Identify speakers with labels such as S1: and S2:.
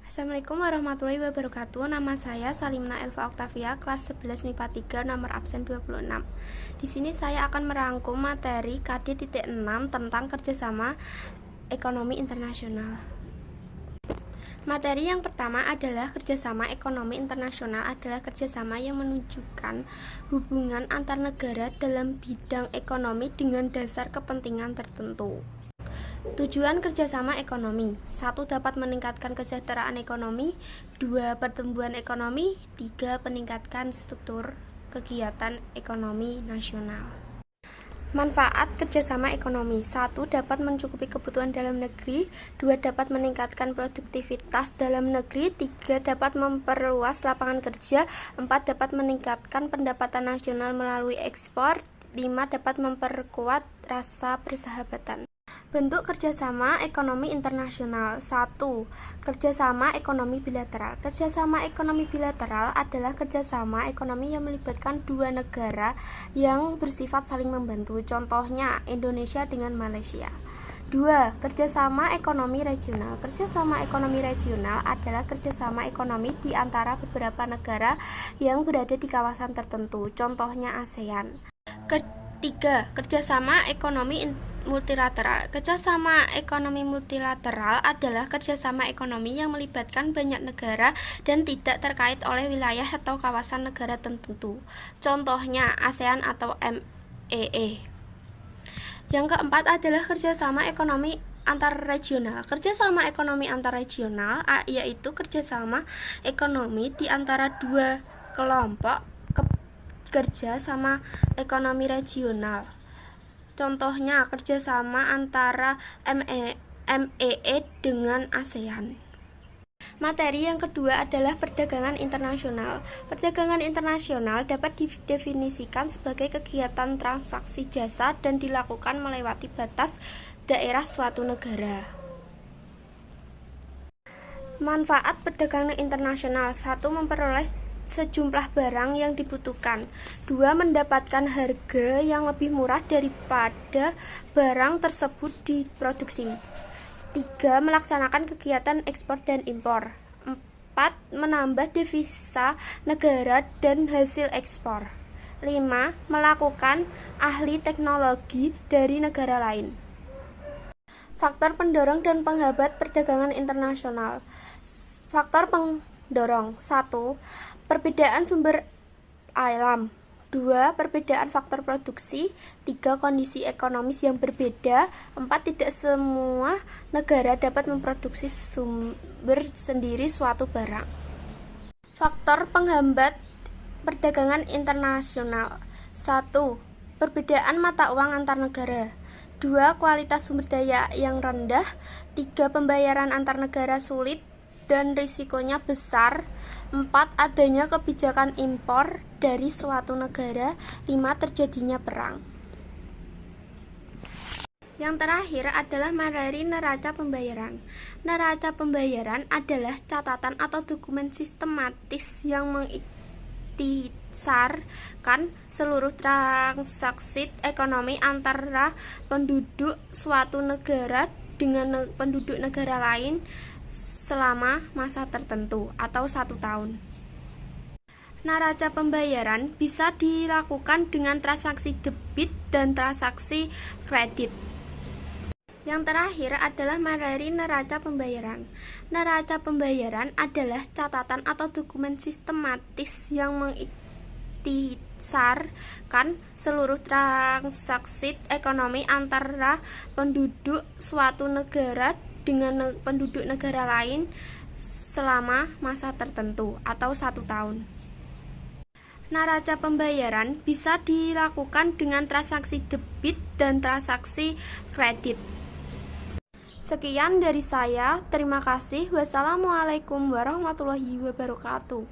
S1: Assalamualaikum warahmatullahi wabarakatuh. Nama saya Salimna Elva Oktavia, kelas 11 MIPA 3, nomor absen 26. Di sini saya akan merangkum materi KD.6 tentang kerjasama ekonomi internasional. Materi yang pertama adalah kerjasama ekonomi internasional adalah kerjasama yang menunjukkan hubungan antar negara dalam bidang ekonomi dengan dasar kepentingan tertentu. Tujuan kerjasama ekonomi: 1. Dapat meningkatkan kesejahteraan ekonomi. 2. Pertumbuhan ekonomi. 3. Peningkatan struktur kegiatan ekonomi nasional. Manfaat kerjasama ekonomi: 1. Dapat mencukupi kebutuhan dalam negeri. 2. Dapat meningkatkan produktivitas dalam negeri. 3. Dapat memperluas lapangan kerja. 4. Dapat meningkatkan pendapatan nasional melalui ekspor. 5. Dapat memperkuat rasa persahabatan. Bentuk kerjasama ekonomi internasional. 1. Kerjasama ekonomi bilateral. Kerjasama ekonomi bilateral adalah kerjasama ekonomi yang melibatkan dua negara yang bersifat saling membantu. Contohnya, Indonesia dengan Malaysia. 2. Kerjasama ekonomi regional. Kerjasama ekonomi regional adalah kerjasama ekonomi di antara beberapa negara yang berada di kawasan tertentu. Contohnya ASEAN. 3. Kerjasama ekonomi multilateral. Kerjasama ekonomi multilateral adalah kerjasama ekonomi yang melibatkan banyak negara dan tidak terkait oleh wilayah atau kawasan negara tertentu. Contohnya ASEAN atau MEE. Yang keempat adalah kerjasama ekonomi antarregional. Kerjasama ekonomi antarregional yaitu kerjasama ekonomi di antara dua kelompok kerja sama ekonomi regional. Contohnya kerjasama antara MEE dengan ASEAN. Materi yang kedua adalah perdagangan internasional. Perdagangan internasional dapat didefinisikan sebagai kegiatan transaksi jasa dan dilakukan melewati batas daerah suatu negara. Manfaat perdagangan internasional: 1. Memperoleh sejumlah barang yang dibutuhkan. 2. Mendapatkan harga yang lebih murah daripada barang tersebut diproduksi. 3. Melaksanakan kegiatan ekspor dan impor. 4. Menambah devisa negara dan hasil ekspor. 5. Melakukan ahli teknologi dari negara lain. Faktor pendorong dan penghambat perdagangan internasional. Faktor pendorong: 1. Perbedaan sumber alam. 2. Perbedaan faktor produksi. 3. Kondisi ekonomis yang berbeda. 4. Tidak semua negara dapat memproduksi sumber sendiri suatu barang. Faktor penghambat perdagangan internasional: 1. Perbedaan mata uang antar negara. 2. Kualitas sumber daya yang rendah. 3. Pembayaran antar negara sulit dan risikonya besar. 4. Adanya kebijakan impor dari suatu negara. 5. Terjadinya perang. Yang terakhir adalah materi neraca pembayaran. Neraca pembayaran adalah catatan atau dokumen sistematis yang mengikhtisarkan seluruh transaksi ekonomi antara penduduk suatu negara dengan penduduk negara lain selama masa tertentu atau 1 tahun. Neraca pembayaran bisa dilakukan dengan transaksi debit dan transaksi kredit. Yang terakhir adalah materi neraca pembayaran. Neraca pembayaran adalah catatan atau dokumen sistematis yang mengikhtisarkan seluruh transaksi ekonomi antara penduduk suatu negara dengan penduduk negara lain selama masa tertentu atau 1 tahun. Neraca pembayaran bisa dilakukan dengan transaksi debit dan transaksi kredit. Sekian dari saya, terima kasih. Wassalamualaikum warahmatullahi wabarakatuh.